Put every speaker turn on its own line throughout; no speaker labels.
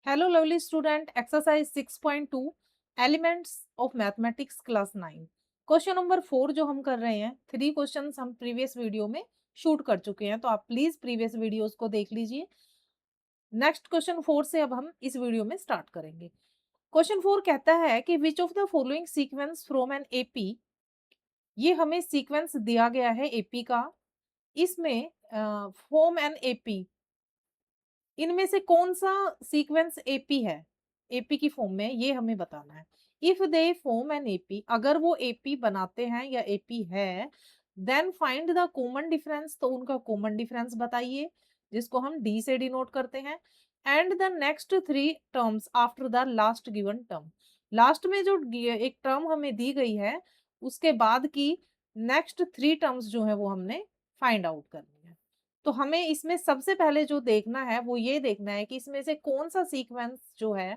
Hello lovely student, exercise 6.2 elements of mathematics class 9। Question number 4 जो हम कर रहे हैं, 3 क्वेश्चंस हम प्रीवियस वीडियो में शूट कर चुके हैं, तो आप प्लीज प्रीवियस वीडियोस को देख लीजिए। नेक्स्ट क्वेश्चन 4 से अब हम इस वीडियो में स्टार्ट करेंगे। क्वेश्चन 4 कहता है कि विच of the following sequence from an AP, ये हमें सीक्वेंस दिया गया है एपी का। इसमें फ्रॉम एन एपी, इनमें से कौन सा सीक्वेंस एपी है, एपी की फॉर्म में, ये हमें बताना है। If they form an AP, अगर वो एपी बनाते हैं या एपी है, then find the common difference, तो उनका कॉमन डिफरेंस बताइए, जिसको हम डी से डिनोट करते हैं। And the next three terms after the last given term, last में जो एक टर्म हमें दी गई है, उसके बाद की नेक्स्ट थ्री टर्म्स जो है वो हमने फाइंड आउट करनी है। तो हमें इसमें सबसे पहले जो देखना है वो ये देखना है कि इसमें से कौन सा सीक्वेंस जो है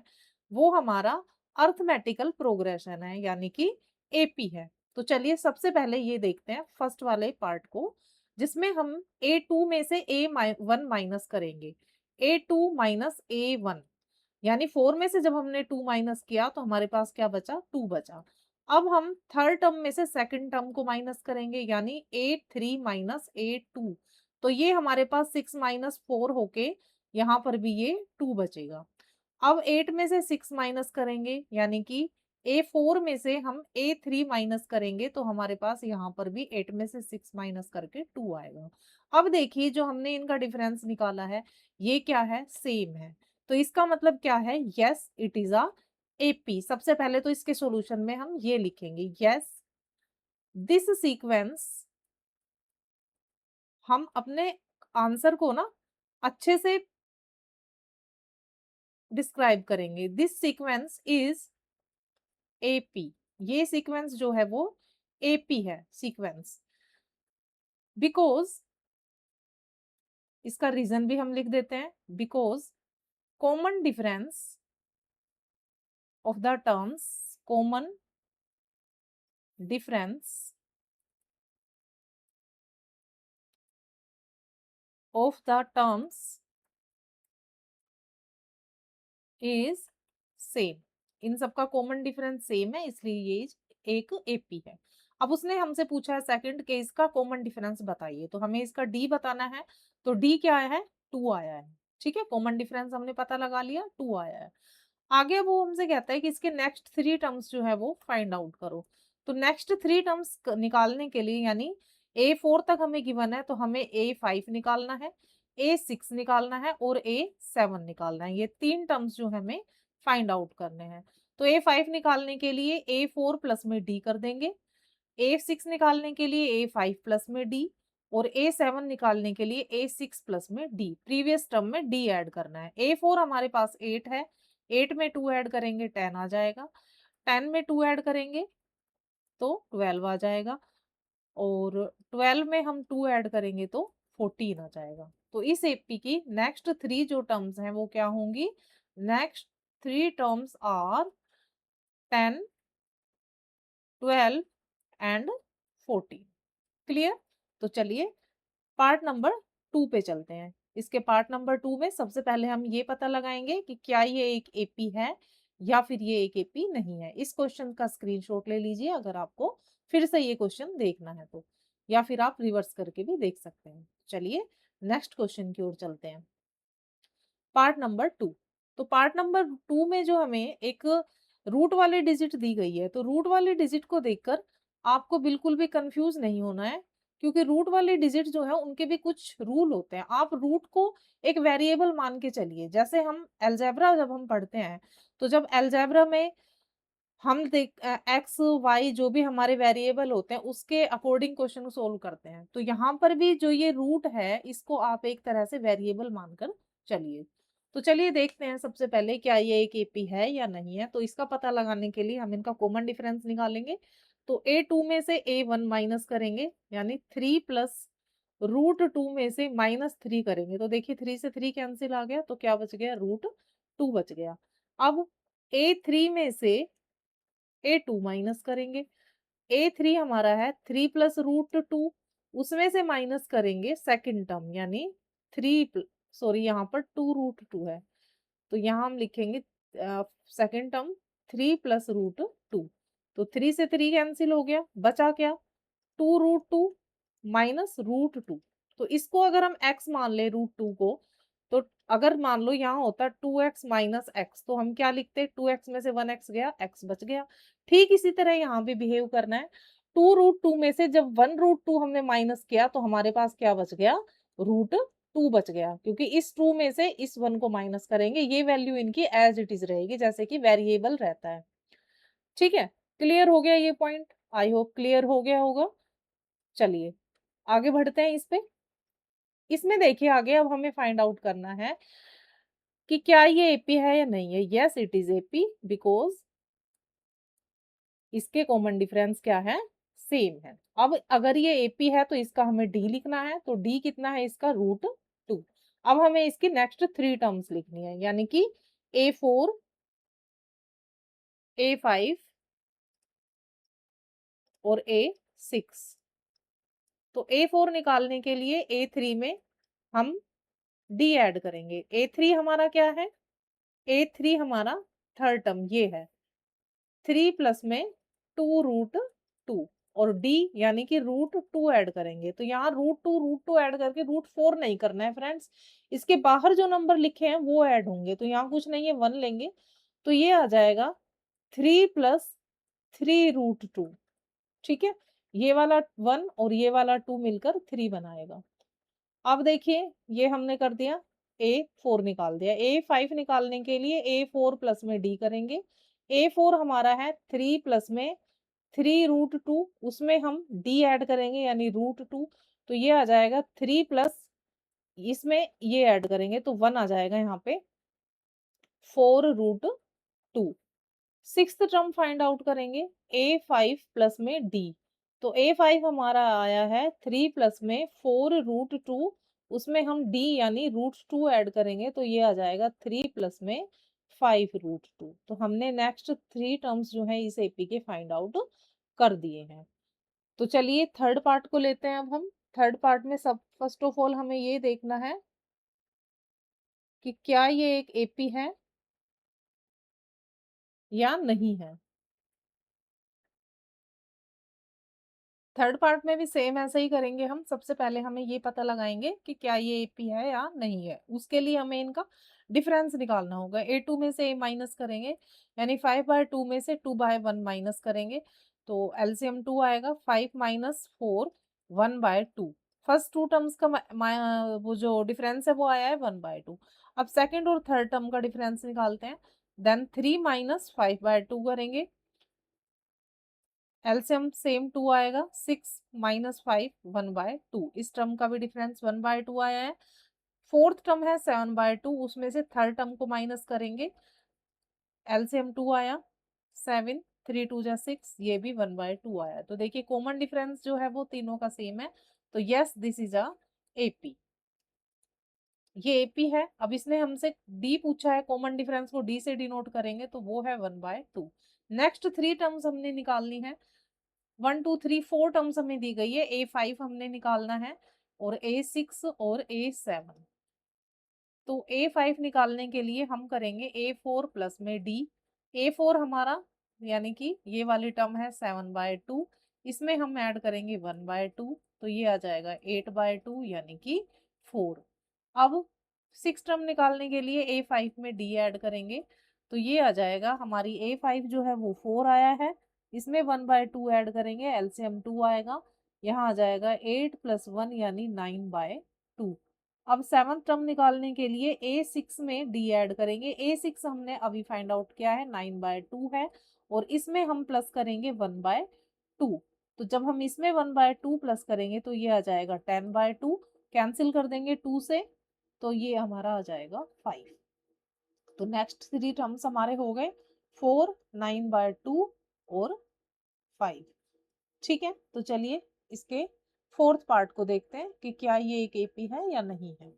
वो हमारा अर्थमेटिकल प्रोग्रेशन है, यानी कि एपी है। तो चलिए सबसे पहले ये देखते हैं फर्स्ट वाले पार्ट को, जिसमें हम A2 में से A1 माइनस करेंगे। A2 माइनस A1, यानी 4 में से जब हमने 2 माइनस किया तो हमारे पास क्या बचा, 2 बचा। अब हम थर्ड टर्म में से सेकंड टर्म को माइनस करेंगे, यानी A3 माइनस A2, तो ये हमारे पास 6 माइनस 4 होके यहाँ पर भी ये 2 बचेगा। अब 8 में से 6 माइनस करेंगे, यानी कि A4 में से हम A3 माइनस करेंगे, तो हमारे पास यहाँ पर भी 8 में से 6 माइनस करके 2 आएगा। अब देखिए जो हमने इनका डिफरेंस निकाला है, ये क्या है, सेम है। तो इसका मतलब क्या है, yes it is a AP. सबसे पहले तो इसके सॉल्यूशन में हम ये लिखेंगे, यस दिस सीक्वेंस, हम अपने आंसर को ना अच्छे से डिस्क्राइब करेंगे। दिस सीक्वेंस इज एपी, ये सीक्वेंस जो है वो एपी है सीक्वेंस, बिकॉज, इसका रीजन भी हम लिख देते हैं, because common difference of the terms, common difference of the terms is same. इन सबका कॉमन डिफरेंस सेम है, इसलिए ये एक एपी है। अब उसने हमसे पूछा है सेकंड केस का कॉमन डिफरेंस बताइए, तो हमें इसका डी बताना है। तो डी क्या आया है, 2 आया है। ठीक है, कॉमन डिफरेंस हमने पता लगा लिया, 2 आया है। आगे वो हमसे कहता है कि इसके नेक्स्ट थ्री टर्म्स जो है वो फाइंड आउट करो। तो नेक्स्ट थ्री टर्म्स निकालने के लिए, यानी A4 तक हमें गिवन है, तो हमें A5 निकालना है, A6 निकालना है और A7 निकालना है। ये तीन टर्म्स जो हमें फाइंड आउट करने हैं। तो A5 निकालने के लिए A4 प्लस में D कर देंगे, A6 निकालने के लिए A5 प्लस में D, और A7 निकालने के लिए A6 प्लस में D। प्रीवियस टर्म में D ऐड करना है। A4 हमारे पास 8 है, 8 में 2 ऐड करेंगे 10 आ जाएगा, 10 में 2 ऐड करेंगे तो 12 आ जाएगा, और 12 में हम 2 ऐड करेंगे तो 14 आ जाएगा। तो इस एपी की नेक्स्ट थ्री जो टर्म्स हैं वो क्या होंगी, next three terms are 10, 12 and 14। Clear? तो चलिए पार्ट नंबर 2 पे चलते हैं। इसके पार्ट नंबर 2 में सबसे पहले हम ये पता लगाएंगे कि क्या ये एक एपी है या फिर ये एक एपी नहीं है। इस क्वेश्चन का स्क्रीनशॉट ले लीजिए अगर आपको फिर से ये क्वेश्चन देखना है तो, या फिर आप रिवर्स करके भी देख सकते हैं। चलिए नेक्स्ट क्वेश्चन की ओर चलते हैं, पार्ट नंबर 2। तो पार्ट नंबर 2 में जो हमें एक रूट वाली डिजिट दी गई है, तो रूट वाली डिजिट को देखकर आपको बिल्कुल भी कंफ्यूज नहीं होना है, क्योंकि रूट वाली डिजिट जो है उनके भी कुछ रूल होते हैं। आप रूट को एक वेरिएबल मान के चलिए। जैसे हम अलजेब्रा जब हम पढ़ते हैं, तो जब अलजेब्रा में हम देख एक्स वाई जो भी हमारे वेरिएबल होते हैं उसके अकॉर्डिंग क्वेश्चन को सोल्व करते हैं, तो यहाँ पर भी जो ये रूट है इसको आप एक तरह से वेरिएबल मानकर चलिए। तो चलिए देखते हैं सबसे पहले क्या ये एक एपी है या नहीं है। तो इसका पता लगाने के लिए हम इनका कॉमन डिफरेंस निकालेंगे। तो A2 में से A1 माइनस करेंगे, यानी 3 प्लस √2 में से -3 करेंगे, तो देखिए 3 से 3 कैंसिल आ गया, तो क्या बच गया, √2 बच गया। अब A3 में से A2 माइनस करेंगे, A3 हमारा है 3 प्लस √2, उसमें से माइनस करेंगे सेकंड टर्म, यानी 3 सॉरी यहाँ पर 2 √2 है, तो यहाँ हम लिखेंगे सेकंड टर्म 3 प्लस रूट 2। तो 3 से 3 कैंसिल हो गया, बचा क्या? 2 रूट 2 माइनस रूट 2। तो इसको अगर हम x मान ले रूट 2 को, तो अगर मान लो यहाँ होता 2x माइनस x, तो हम क्या लिखते? 2x में से 1x गया, x बच गया। ठीक इसी तरह यहाँ भी बिहेव करना है। 2 रूट 2 में से जब 1 रूट 2 हमने माइनस किया, तो हमारे पास क्या बच गया? रूट 2 बच गया, क्योंकि इस 2 में से इस 1 को माइनस करेंगे, ये वैल्यू इनकी एज इट इज रहेगी, जैसे कि वेरिएबल रहता है। ठीक है, क्लियर हो गया ये पॉइंट? आई होप क्लियर हो गया होगा। चलिए आगे बढ़ते हैं इस पे। इसमें देखिए आगे अब हमें फाइंड आउट करना है कि क्या ये एपी है या नहीं है। Yes it is AP because इसके कॉमन डिफरेंस क्या है? सेम है। अब अगर ये एपी है तो इसका हमें डी लिखना है, तो डी कितना है इसका? रूट 2। अब हमें इसकी नेक्स्ट 3 टर्म्स लिखनी है, यानी कि A4, A5 और A6। तो A4 निकालने के लिए A3 में हम डी ऐड करेंगे। A3 हमारा क्या है? A3 हमारा थर्ड टर्म ये है, 3 प्लस में 2 रूट 2 और d यानी कि रूट 2 ऐड करेंगे। तो यहाँ रूट 2 ऐड करके रूट 4 नहीं करना है फ्रेंड्स। इसके बाहर जो नंबर लिखे हैं वो ऐड होंगे, तो यहाँ कुछ नहीं है, 1 लेंगे। तो ये आ जाएगा 3 प्लस 3 रूट 2। ठीक है, ये वाला 1 और ये वाला 2 मिलकर 3 बनाएगा। अब देखिए ये हमने कर दिया, A4 निकाल दिया। A5 निकालने के लिए A4 प्लस में D करेंगे। A4 हमारा है 3 प्लस में 3 रूट 2, उसमें हम D ऐड करेंगे यानी रूट 2। तो ये आ जाएगा 3 प्लस इसमें ये ऐड करेंगे तो 1 आ जाएगा यहाँ पे 4 root 2। Sixth term find out करेंगे A5 प्लस में D। तो A5 हमारा आया है 3 प्लस में 4 रूट 2, उसमें हम D यानी रूट 2 ऐड करेंगे तो ये आ जाएगा 3 प्लस में 5 रूट 2। तो हमने नेक्स्ट 3 टर्म्स जो है इस एपी के फाइंड आउट कर दिए हैं। तो चलिए थर्ड पार्ट को लेते हैं अब हम। थर्ड पार्ट में सब फर्स्ट ऑफ ऑल हमें ये देखना है कि क्या ये एक एपी है या नहीं है। थर्ड पार्ट में भी सेम ऐसे ही करेंगे हम। सबसे पहले हमें ये पता लगाएंगे कि क्या ये एपी है या नहीं है। उसके लिए हमें इनका डिफरेंस निकालना होगा। A2 में से A माइनस करेंगे, यानी 5/2 में से 2/1 माइनस करेंगे, तो एलसीएम 2 आएगा। 5 माइनस 4 1/2। फर्स्ट 2 टर्म्स का वो जो डिफरेंस है वो आया है 1/2। अब सेकेंड और थर्ड टर्म का डिफरेंस निकालते हैं। देन 3 माइनस 5/2 करेंगे, एलसीएम सेम 2 आएगा। 6 माइनस 5 1/2। इस टर्म का भी डिफरेंस 1/2 आया है। फोर्थ टर्म है 7/2, उसमें से थर्ड टर्म को माइनस करेंगे, एलसीएम 2 आया। 7 3 2 जा 6, ये भी 1/2 आया। तो देखिए कॉमन डिफरेंस जो है वो तीनों का सेम है। तो yes this is a AP. ये एपी है। अब इसने हमसे डी पूछा है, कॉमन डिफरेंस को डी से डिनोट करेंगे तो वो है 1/2। नेक्स्ट 3 टर्म्स हमने निकालनी है। 1 2 3 4 टर्म्स हमें दी गई है। A5 हमने निकालना है और A6 और A7। तो A5 निकालने के लिए हम करेंगे A4 प्लस में D। A4 हमारा यानी कि ये वाली टर्म है 7/2, इसमें हम ऐड करेंगे 1/2, तो ये आ जाएगा 8/2 यानी कि 4। अब 6 टर्म निकालने के लिए A5 में D ऐड करेंगे, तो ये आ जाएगा हमारी A5 जो है वो 4 आया है, इसमें 1/2 ऐड करेंगे, एलसीएम 2 आएगा। यहाँ आ जाएगा 8 प्लस 1 यानी 9/2। अब सेवंथ टर्म निकालने के लिए A6 में D ऐड करेंगे। A6 हमने अभी फाइंड आउट किया है 9/2 है, और इसमें हम प्लस करेंगे 1/2। तो जब हम इसमें 1/2 प्लस करेंगे तो ये आ जाएगा 10/2। कैंसिल कर देंगे 2 से, तो ये हमारा आ जाएगा 5। तो नेक्स्ट 3 टर्म्स हमारे हो गए 4 9/2 और 5। ठीक है, तो चलिए इसके फोर्थ पार्ट को देखते हैं कि क्या ये एक एपी है या नहीं है।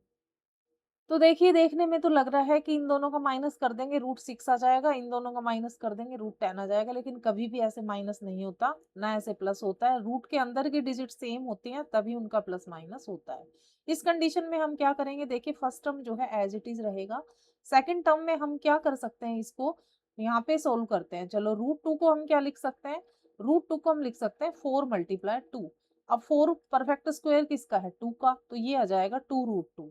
तो देखिए देखने में तो लग रहा है कि इन दोनों का माइनस कर देंगे रूट 6 आ जाएगा, इन दोनों का माइनस कर देंगे रूट 10 आ जाएगा, लेकिन कभी भी ऐसे माइनस नहीं होता, ना ऐसे प्लस होता है। रूट के अंदर की डिजिट सेम होती हैं तभी उनका प्लस माइनस होता है। इस कंडीशन में हम क्या करेंगे, देखिए फर्स्ट टर्म जो है एज इट इज रहेगा, सेकंड टर्म में हम क्या कर सकते हैं, इसको यहाँ पे सोल्व करते हैं। चलो √2 को हम क्या लिख सकते हैं, √2 को हम लिख सकते हैं 4 × 2। अब 4 परफेक्ट स्क्वायर किसका है, 2 का, तो ये आ जाएगा 2√2।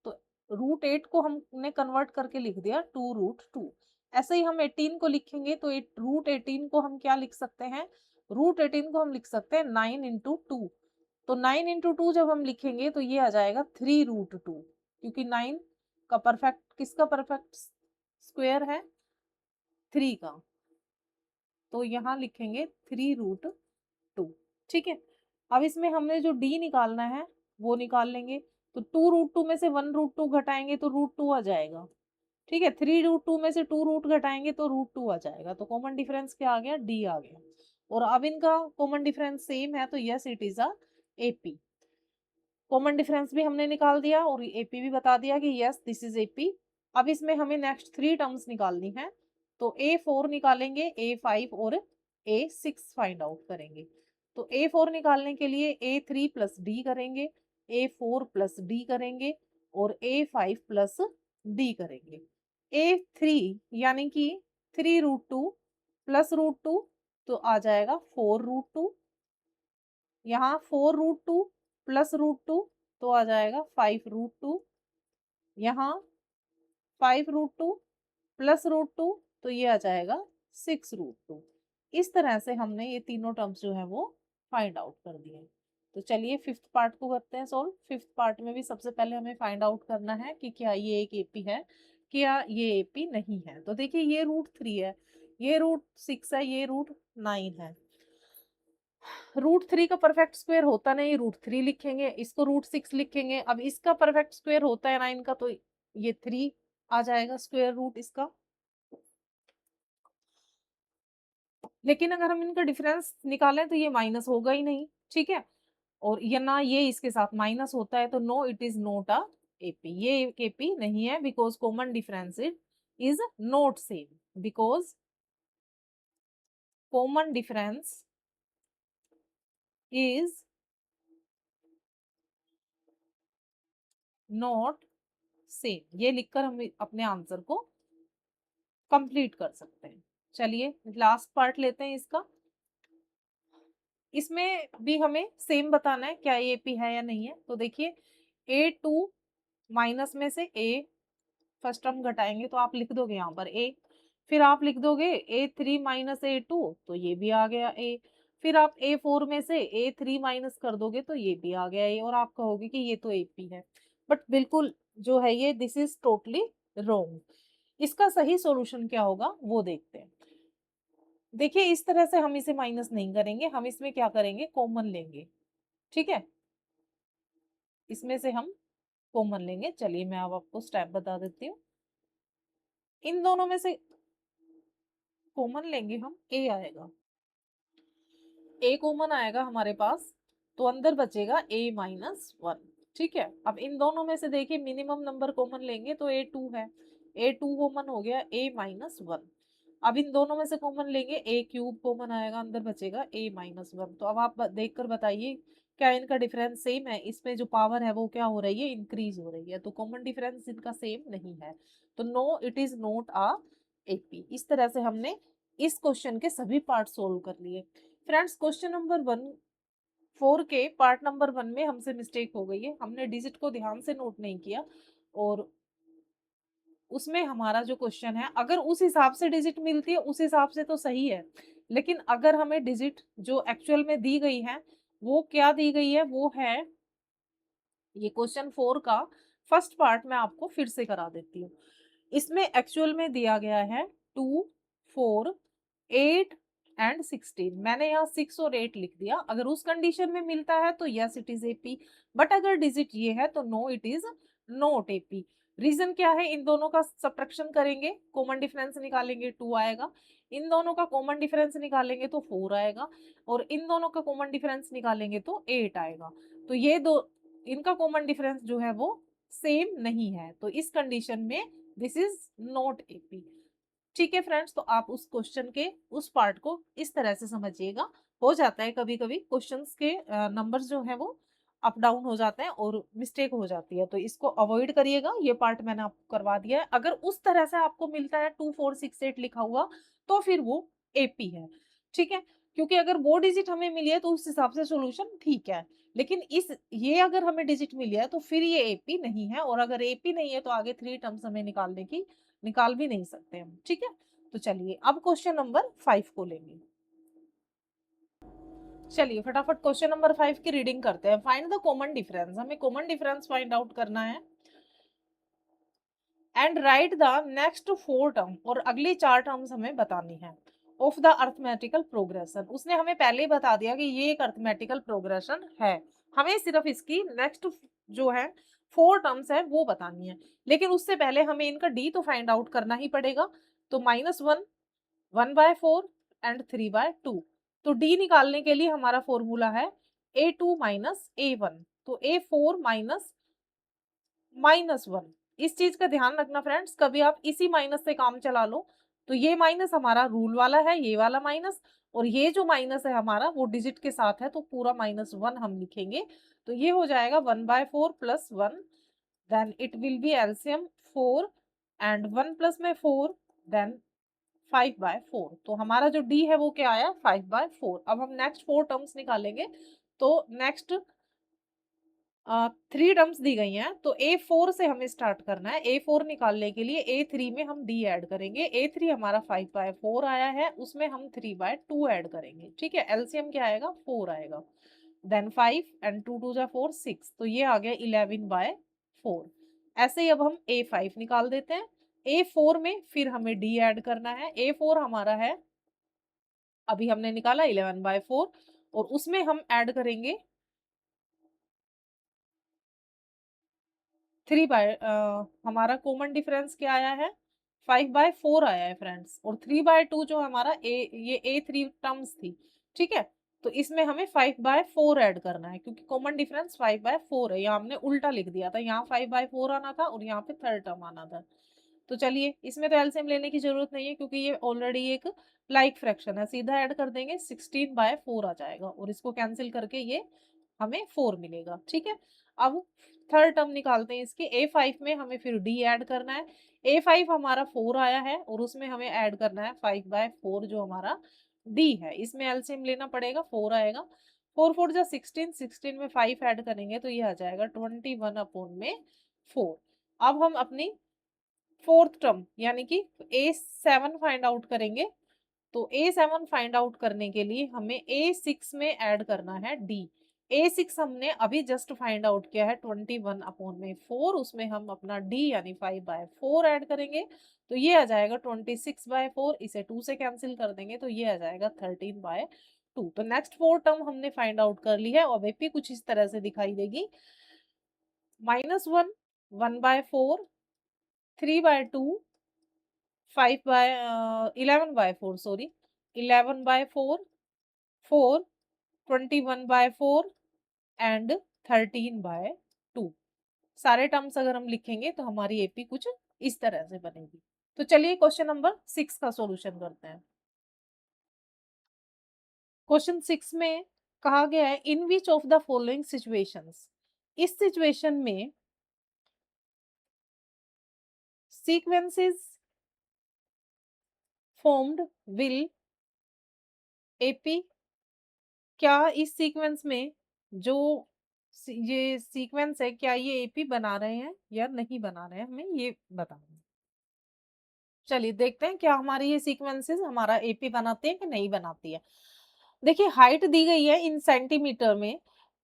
तो √8 को हमने कन्वर्ट करके लिख दिया 2√2। ऐसे ही हम 18 को लिखेंगे तो √18 को हम क्या लिख सकते हैं, √18 को हम लिख सकते हैं 9 × 2। तो 9 × 2 जब हम लिखेंगे तो ये आ जाएगा 3√2, क्योंकि 9 का परफेक्ट किसका परफेक्ट स्क्वायर है, 3 का। तो यहाँ लिखेंगे 3√2। ठीक है। अब इसमें हमने जो डी निकालना है वो निकाल लेंगे। तो 2√2 में से 1√2 घटाएंगे तो √2 आ जाएगा। ठीक है, 3√2 में से 2 रूट घटाएंगे तो √2 आ जाएगा। तो कॉमन डिफरेंस क्या आ गया, डी आ गया। और अब इनका कॉमन डिफरेंस सेम है तो yes it is a AP. Common difference भी हमने निकाल दिया और एपी भी बता दिया कि यस दिस इज एपी। अब इसमें हमें नेक्स्ट 3 टर्म्स निकालनी है। तो A4 निकालेंगे, A5 और A6 फाइंड आउट करेंगे। तो A4 निकालने के लिए A3 प्लस डी करेंगे, A4 प्लस डी करेंगे और A5 प्लस डी करेंगे। A3 यानी कि 3√2 प्लस √2 तो आ जाएगा 4√2। यहाँ 4√2 प्लस √2 तो आ जाएगा 5√2। यहाँ 5√2 प्लस √2 तो ये आ जाएगा 6√2। इस तरह से हमने ये तीनों टर्म्स जो है वो फाइंड आउट कर दिए। तो चलिए फिफ्थ पार्ट को करते हैं सॉल्व। फिफ्थ पार्ट में भी सबसे पहले हमें फाइंड आउट करना है कि क्या ये एक एपी है, क्या ये एपी नहीं है। तो देखिए ये √3 है, ये √6 है, ये √9 है। √3 का परफेक्ट स्क्वायर होता नहीं, √3 लिखेंगे, इसको √6 लिखेंगे। अब इसका परफेक्ट स्क्वायर होता है 9 का तो ये 3 आ जाएगा स्क्वायर रूट इसका। लेकिन अगर हम इनका डिफरेंस निकालें तो ये माइनस होगा ही नहीं। ठीक है, और ये ना ये इसके साथ माइनस होता है तो no it is not a AP, ये एक एपी नहीं है because common difference is not same, because common difference is not same. ये लिखकर हम अपने आंसर को कंप्लीट कर सकते हैं। चलिए लास्ट पार्ट लेते हैं इसका। इसमें भी हमें सेम बताना है क्या ये एपी है या नहीं है। तो देखिए A2 माइनस में से A फर्स्ट टर्म घटाएंगे तो आप लिख दोगे यहाँ पर A, फिर आप लिख दोगे A3 माइनस A2 तो ये भी आ गया A, फिर आप A4 में से A3 माइनस कर दोगे तो ये भी आ गया A, और आप कहोगे कि ये तो AP है। बट बिल्कुल जो है ये दिस इज टोटली रॉन्ग। इसका सही सॉल्यूशन क्या होगा वो देखते हैं। देखिए इस तरह से हम इसे माइनस नहीं करेंगे, हम इसमें क्या करेंगे, कॉमन लेंगे। ठीक है, इसमें से हम कॉमन लेंगे। चलिए मैं अब आपको स्टेप बता देती हूँ। इन दोनों में से कॉमन लेंगे हम, A आएगा, A कॉमन आएगा हमारे पास, तो अंदर बचेगा A-1। ठीक है, अब इन दोनों में से देखिए मिनिमम नंबर कॉमन लेंगे तो A2 है, A2 कॉमन हो गया A-1। अब इन दोनों में से कॉमन लेंगे A³ कॉमन आएगा, अंदर बचेगा A-1। तो अब आप देखकर बताइए क्या इनका डिफरेंस सेम है, इसमें जो पावर है वो क्या हो रही है, इंक्रीज हो रही है। तो कॉमन डिफरेंस इनका सेम नहीं है, तो no it is not a AP. इस तरह से हमने इस क्वेश्चन के सभी पार्ट सोल्व कर लिए। फ्रेंड्स क्वेश्चन नंबर 4 के पार्ट नंबर 1 में हमसे मिस्टेक हो गई है, हमने डिजिट को ध्यान से नोट नहीं किया, और उसमें हमारा जो क्वेश्चन है अगर उस हिसाब से डिजिट मिलती है उस हिसाब से तो सही है, लेकिन अगर हमें डिजिट जो एक्चुअल में दी गई है वो क्या दी गई है, वो है ये क्वेश्चन 4 का फर्स्ट पार्ट मैं आपको फिर से करा देती हूँ। इसमें एक्चुअल में दिया गया है 2, 4, 8 एंड 16। मैंने यहाँ 6 और 8 लिख दिया। अगर उस कंडीशन में मिलता है तो yes it is AP, but अगर डिजिट ये है तो no it is not AP. Reason क्या है, इन दोनों का सब्ट्रैक्शन करेंगे, कॉमन डिफरेंस निकालेंगे 2 आएगा, इन दोनों का कॉमन डिफरेंस निकालेंगे तो 4 आएगा, और इन दोनों का कॉमन डिफरेंस निकालेंगे तो 8 आएगा। तो ये दो इनका कॉमन डिफरेंस जो है वो सेम नहीं है, तो इस कंडीशन में दिस इज नॉट एपी। ठीक है फ्रेंड्स, तो आप उस क्वेश्चन के उस पार्ट को इस तरह से समझिएगा। हो जाता है कभी कभी क्वेश्चंस के नंबर्स जो है वो अप डाउन हो जाते हैं और मिस्टेक हो जाती है, तो इसको अवॉइड करिएगा। ये पार्ट मैंने आपको करवा दिया है। अगर उस तरह से आपको मिलता है 2468 लिखा हुआ, तो फिर वो एपी है, ठीक है? क्योंकि अगर वो डिजिट हमें मिली है तो उस हिसाब से सॉल्यूशन ठीक है। लेकिन इस ये अगर हमें डिजिट मिली है तो फिर ये एपी नहीं है, और अगर एपी नहीं है तो आगे 3 टर्म्स हमें निकाल भी नहीं सकते हम, ठीक है? तो चलिए अब क्वेश्चन नंबर 5 को लेंगे। चलिए फटाफट क्वेश्चन नंबर 5 की रीडिंग करते हैं। फाइंड द कॉमन डिफरेंस, हमें कॉमन डिफरेंस फाइंड आउट करना है। And right the next 4 term, और अगली 4 टर्म्स हमें बतानी है, ऑफ द अर्थमेटिकल प्रोग्रेशन। उसने हमें पहले ही बता दिया कि ये एक अर्थमेटिकल प्रोग्रेशन है, हमें सिर्फ इसकी नेक्स्ट जो है 4 टर्म्स है वो बतानी है। लेकिन उससे पहले हमें इनका डी तो फाइंड आउट करना ही पड़ेगा। तो -1, 1/4 एंड 3/2। तो डी निकालने के लिए हमारा फॉर्मूला है A2 माइनस A1। तो A4 माइनस -1। इस चीज का ध्यान रखना फ्रेंड्स, कभी आप इसी माइनस से काम चला लो तो ये माइनस हमारा रूल वाला है, ये वाला माइनस, और ये जो माइनस है हमारा वो डिजिट के साथ है, तो पूरा -1 हम लिखेंगे। तो ये हो जाएगा 1/4 plus 1, then it will be LCM 4, and 1 plus में 4, देन 5/4। तो हमारा जो डी है वो क्या आया, 5/4। अब हम नेक्स्ट 4 टर्म्स निकालेंगे। तो नेक्स्ट 3 टर्म्स दी गई हैं, तो A4 से हमें स्टार्ट करना है। A4 निकालने के लिए A3 में हम D ऐड करेंगे। A3 हमारा 5/4 आया है, उसमें हम 3/2 ऐड करेंगे, ठीक है? एलसीएम क्या आएगा, 4 आएगा। देन 5 एंड 2 2 जा 4, 6, तो ये आ गया 11/4। ऐसे ही अब हम A5 निकाल देते हैं। A4 में फिर हमें D ऐड करना है। A4 हमारा है, अभी हमने निकाला 11/4, और उसमें हम ऐड करेंगे हमारा कॉमन डिफरेंस क्या आया है, 5/4 आया है फ्रेंड्स, और 3/2 जो हमारा ये A3 टर्म्स थी, ठीक है? तो इसमें हमें 5/4 ऐड करना है, क्योंकि कॉमन डिफरेंस 5/4 है। यहाँ हमने उल्टा लिख दिया था, यहाँ 5/4 आना था और यहाँ पे थर्ड टर्म आना था। तो चलिए इसमें तो एलसीएम लेने की जरूरत नहीं है, क्योंकि ये ऑलरेडी एक लाइक फ्रैक्शन है, सीधा ऐड कर देंगे 16/4 आ जाएगा, और इसको कैंसिल करके ये हमें 4 मिलेगा, ठीक है? अब थर्ड टर्म निकालते हैं इसके। A5 में हमें फिर D ऐड करना है। A5 हमारा 4 आया है, और उसमें हमें ऐड करना है 5/4 जो हमारा D है। इसमें एलसीएम लेना पड़ेगा, 4 आएगा। 4 4 जा 16, 16 में 5 ऐड करेंगे तो ये आ जाएगा 21/4। अब हम अपनी फोर्थ टर्म यानी कि A7 फाइंड आउट करेंगे। तो A7 फाइंड आउट करने के लिए हमें A6 में ऐड करना है D। A6 हमने अभी जस्ट फाइंड आउट किया है 21/4, उसमें हम अपना D यानी 5/4 ऐड करेंगे, तो ये आ जाएगा 26/4। इसे 2 से कैंसिल कर देंगे तो ये आ जाएगा 13/2। तो नेक्स्ट 4 टर्म हमने फाइंड आउट कर ली है, और वेपी कुछ इस तरह से दिखाई देगी, -1, 1/4, 3/2, 11/4, सॉरी, 11/4, 4, 21/4 एंड 13/2। सारे टर्म्स अगर हम लिखेंगे तो हमारी एपी कुछ इस तरह से बनेगी। तो चलिए क्वेश्चन नंबर 6 का सॉल्यूशन करते हैं। क्वेश्चन 6 में कहा गया है, in which of the following situations, इस सिचुएशन में सीक्वेंसेस फॉर्म्ड विल एपी, क्या इस सीक्वेंस में जो ये सीक्वेंस है क्या ये एपी बना रहे हैं या नहीं बना रहे हैं, हमें ये बताना है। चलिए देखते हैं क्या हमारी ये सीक्वेंसेस हमारा एपी बनाती है कि नहीं बनाती है। देखिए हाइट दी गई है इन सेंटीमीटर में।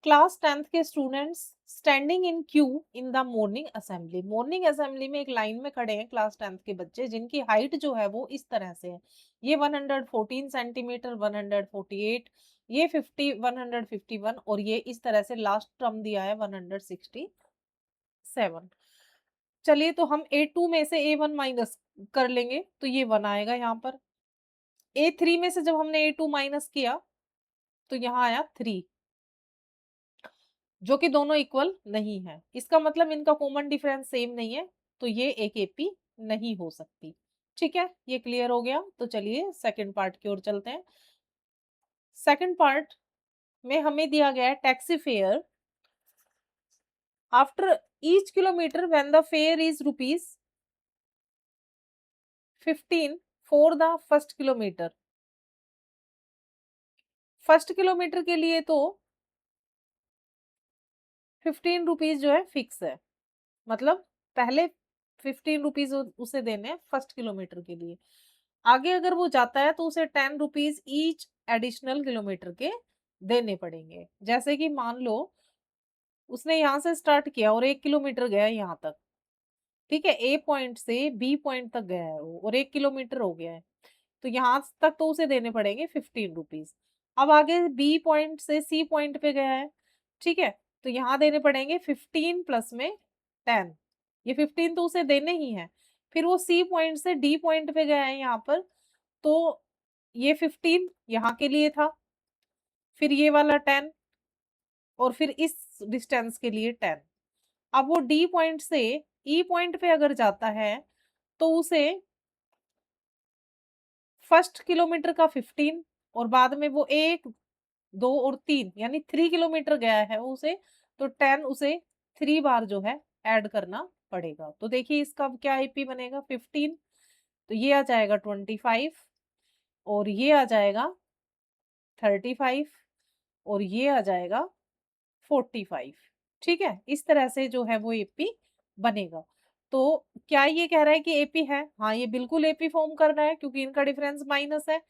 क्लास 10th के students standing in Q in the morning assembly, morning assembly में एक लाइन में खड़े हैं क्लास 10th के बच्चे, जिनकी हाइट जो है वो इस तरह से है। ये 114 सेंटीमीटर, 148, ये 50, 151, और ये इस तरह से लास्ट टर्म दिया है 167। चलिए तो हम A2 में से A1 माइनस कर लेंगे तो ये 1 आएगा यहाँ पर। A3 में से जब हमने A2 माइनस किया तो यहाँ आया 3, जो कि दोनों इक्वल नहीं है। इसका मतलब इनका कॉमन डिफरेंस सेम नहीं है, तो ये एक एपी नहीं हो सकती। ठीक है, ये क्लियर हो गया। तो चलिए सेकंड पार्ट की ओर चलते हैं। सेकंड पार्ट में हमें दिया गया है taxi fare after each kilometre when the fair is ₹15 for the first kilometre. First kilometre के लिए तो ₹15 जो है फिक्स है। मतलब पहले ₹15 उसे देने हैं फर्स्ट किलोमीटर के लिए। आगे अगर वो जाता है तो उसे ₹10 ईच एडिशनल किलोमीटर के देने पड़ेंगे। जैसे कि मान लो उसने यहाँ से स्टार्ट किया और 1 किलोमीटर गया यहाँ तक, ठीक है? ए पॉइंट से बी पॉइंट तक गया है वो और 1 किलोमीटर हो गया है। तो यहाँ तक तो उसे देने पड़ेंगे ₹15। अब आगे बी पॉइंट से सी पॉइंट पे गया है, ठीक है? तो यहाँ देने पड़ेंगे 15 प्लस में 10। ये 15 तो उसे देने ही हैं। फिर वो सी पॉइंट से डी पॉइंट पे गया है यहाँ पर, तो ये 15 यहाँ के लिए था, फिर ये वाला 10 और फिर इस डिस्टेंस के लिए 10। अब वो डी पॉइंट से ई पॉइंट पे अगर जाता है, तो उसे फर्स्ट किलोमीटर का 15 और बाद में वो 1, 2 और 3 यानी 3 किलोमीटर गया है वो उसे, तो 10 उसे 3 बार जो है ऐड करना पड़ेगा। तो देखिए इसका अब क्या एपी बनेगा 15, तो ये आ जाएगा 25 और ये आ जाएगा 35 और ये आ जाएगा 45। ठीक है? इस तरह से जो है वो एपी बनेगा। तो क्या ये कह रहा है कि एपी है? हाँ, ये बिल्कुल एपी फॉर्म कर रहा है क्योंकि इनका डिफरेंस माइनस है।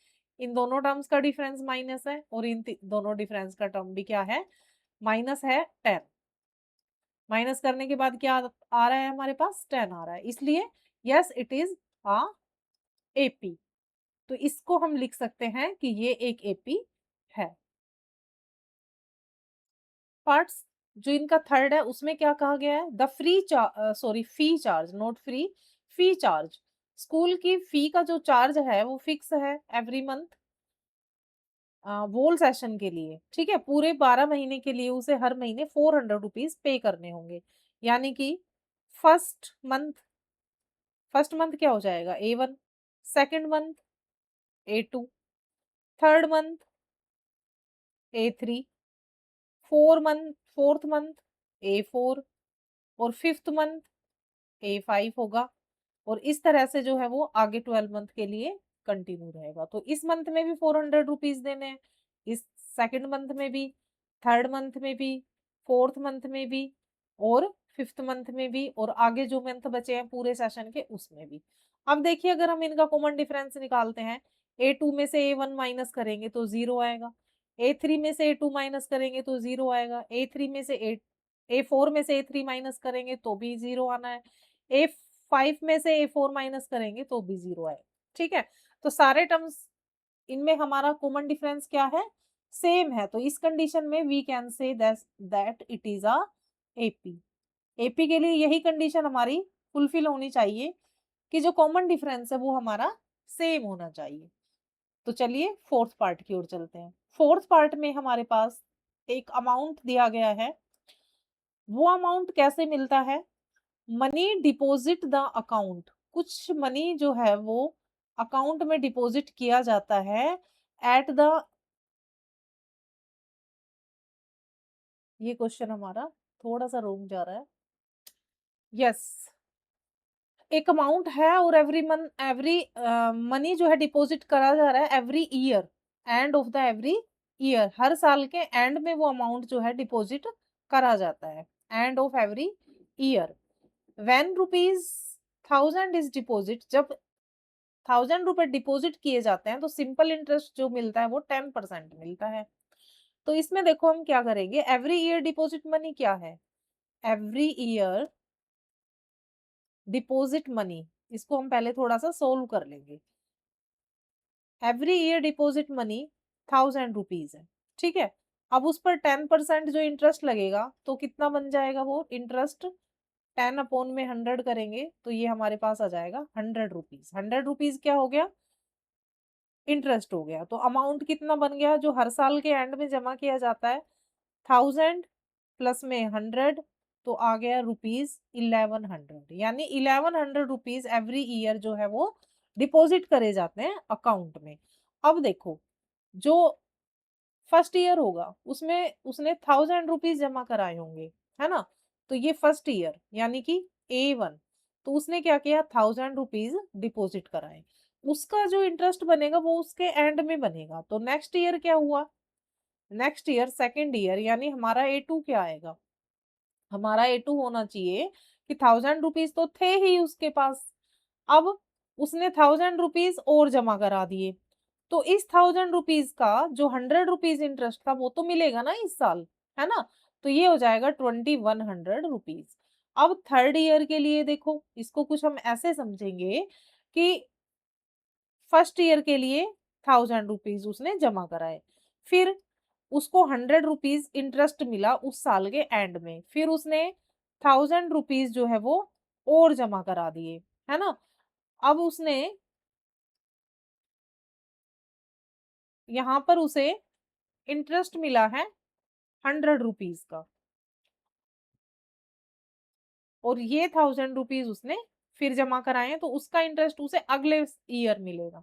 इन दोनों टर्म्स का डिफरेंस माइनस है और इन दोनों डिफरेंस का टर्म भी क्या है? माइनस है 10। माइनस करने के बाद क्या आ रहा है हमारे पास? 10 आ रहा है। इसलिए yes it is a AP. तो इसको हम लिख सकते हैं कि ये एक एपी है। पार्ट्स जो इनका थर्ड है उसमें क्या कहा गया है? The sorry fee charge, not free, fee charge. School की फी का जो चार्ज है वो फिक्स है एवरी मंथ वोल सेशन के लिए, ठीक है? पूरे 12 महीने के लिए उसे हर महीने ₹400 पे करने होंगे। यानी कि फर्स्ट मंथ फर्स्ट मंथ क्या हो जाएगा? A1, second month A2, third month A3, fourth month A4 और फिफ्थ मंथ A5 होगा और इस तरह से जो है वो आगे 12 मंथ के लिए कंटिन्यू रहेगा। तो इस मंथ में भी ₹400 देने हैं, इस सेकंड मंथ में भी, थर्ड मंथ में भी, फोर्थ मंथ में भी और फिफ्थ मंथ में भी और आगे जो मंथ बचे हैं पूरे सेशन के उसमें भी। अब देखिए अगर हम इनका कॉमन डिफरेंस निकालते हैं, A2 में से A1 माइनस करेंगे तो 0 आएगा, A3 में से A2 माइनस करेंगे तो 0 आएगा, A3 में से A4 में से A3 माइनस करेंगे तो भी 0 आना है, A5 में से A4 माइनस करेंगे तो भी 0 आएगा। ठीक है? तो सारे टर्म्स इनमें हमारा कॉमन डिफरेंस क्या है? सेम है। तो इस कंडीशन में we can say that it is a AP. AP के लिए यही कंडीशन हमारी फुलफिल होनी चाहिए कि जो कॉमन डिफरेंस है वो हमारा सेम होना चाहिए। तो चलिए फोर्थ पार्ट की ओर चलते हैं। फोर्थ पार्ट में हमारे पास एक अमाउंट दिया गया है। वो अमाउंट कैसे मिलता है? मनी डिपॉजिट द अकाउंट, कुछ मनी जो है वो अकाउंट में डिपॉजिट किया जाता है एट द, ये क्वेश्चन हमारा थोड़ा सा रोंग जा रहा है। यस, एक अमाउंट है और एवरी मंथ एवरी मनी जो है डिपॉजिट करा जा रहा है every year, end of the every year, हर साल के एंड में वो अमाउंट जो है डिपॉजिट करा जाता है end of every year. When ₹1000 is deposit, जब ₹1000 डिपॉजिट किए जाते हैं तो सिंपल इंटरेस्ट जो मिलता है वो 10% मिलता है। तो इसमें देखो हम क्या करेंगे, एवरी ईयर डिपॉजिट मनी क्या है? एवरी ईयर डिपॉजिट मनी, इसको हम पहले थोड़ा सा सोल्व कर लेंगे। एवरी ईयर डिपॉजिट मनी ₹1000 है, ठीक है? अब उस पर 10% जो इंटरेस्ट लगेगा तो कितना बन जाएगा वो इंटरेस्ट? 10 अपॉन में 100 करेंगे तो ये हमारे पास आ जाएगा ₹100। ₹100 क्या हो गया? इंटरेस्ट हो गया। तो अमाउंट कितना बन गया जो हर साल के एंड में जमा किया जाता है? 1000 प्लस में 100 तो आ गया ₹1100, यानी ₹1100 एवरी ईयर जो है वो डिपॉजिट करे जाते हैं अकाउंट में। अब देखो जो फर्स्ट ईयर होगा उसमें उसने ₹1000 जमा कराए होंगे, है ना? तो ये फर्स्ट ईयर यानी कि A1, तो उसने क्या किया 1000 रुपीज डिपॉजिट कराए, उसका जो इंटरेस्ट बनेगा वो उसके एंड में बनेगा। तो नेक्स्ट ईयर क्या हुआ, नेक्स्ट ईयर सेकंड ईयर यानी हमारा A2 क्या आएगा, हमारा A2 होना चाहिए कि 1000 रुपीज तो थे ही उसके पास, अब उसने 1000 रुपीज और जमा करा दिए, तो इस 1000 रुपीज का जो 100 रुपीज इंटरेस्ट था वो तो मिलेगा ना इस साल, है ना? तो ये हो जाएगा 2100 रुपीज। अब थर्ड ईयर के लिए देखो, इसको कुछ हम ऐसे समझेंगे कि फर्स्ट ईयर के लिए 1000 रुपीज उसने जमा कराए, फिर उसको 100 रुपीज इंटरेस्ट मिला उस साल के एंड में, फिर उसने 1000 रुपीज जो है वो और जमा करा दिए, है ना? अब उसने यहाँ पर उसे इंटरेस्ट मिला है 100 रुपीज का, और ये 1000 रुपीज उसने फिर जमा कराए हैं, तो उसका इंटरेस्ट उसे अगले ईयर मिलेगा।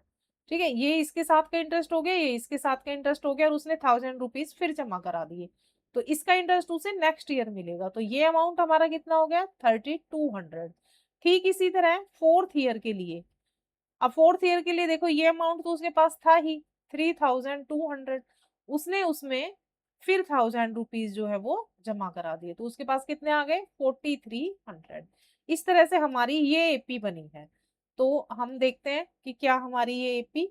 ठीक है, ये इसके साथ का इंटरेस्ट हो गया, ये इसके साथ का इंटरेस्ट हो गया, और उसने 1000 रुपीज फिर जमा करा दिए, तो इसका इंटरेस्ट उसे नेक्स्ट ईयर मिलेगा। तो ये अमाउंट हमारा कितना हो गया 3200। ठीक इसी तरह फोर्थ ईयर के लिए, अब फोर्थ ईयर के लिए देखो, ये अमाउंट तो उसके पास था ही 3200, उसने उसमें फिर 1000 रुपीज जो है वो जमा करा दिए, तो उसके पास कितने आ गए 4300। इस तरह से हमारी ये एपी बनी है। तो हम देखते हैं कि क्या हमारी ये एपी,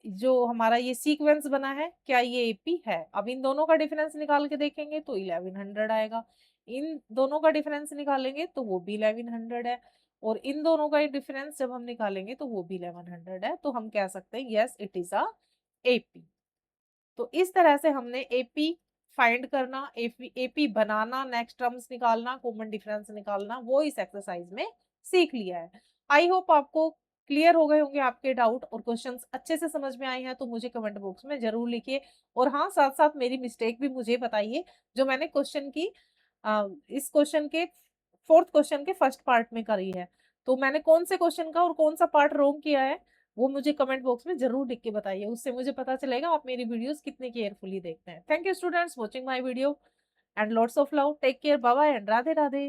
जो हमारा ये सीक्वेंस बना है, क्या ये एपी है। अब इन दोनों का डिफरेंस निकाल के देखेंगे तो 1100 आएगा, इन दोनों का डिफरेंस निकालेंगे तो वो भी 1100 है, और इन दोनों का डिफरेंस जब हम निकालेंगे तो वो भी 1100 है। तो हम कह सकते हैं yes it is a AP. तो इस तरह से हमने एपी फाइंड करना, एपी एपी बनाना, नेक्स्ट टर्म्स निकालना, कॉमन डिफरेंस निकालना, वो इस एक्सरसाइज में सीख लिया है। आई होप आपको क्लियर हो गए होंगे आपके डाउट, और क्वेश्चंस अच्छे से समझ में आए हैं तो मुझे कमेंट बॉक्स में जरूर लिखिए। और हाँ, साथ साथ मेरी मिस्टेक भी मुझे बताइए, जो मैंने क्वेश्चन की इस क्वेश्चन के फोर्थ क्वेश्चन के फर्स्ट पार्ट में करी है, तो मैंने कौन से क्वेश्चन का और कौन सा पार्ट रॉन्ग किया है वो मुझे कमेंट बॉक्स में जरूर लिख के बताइए, उससे मुझे पता चलेगा आप मेरी वीडियोस कितने केयरफुली देखते हैं। Thank you students watching my video, and lots of love, take care, bye bye and Radhe Radhe.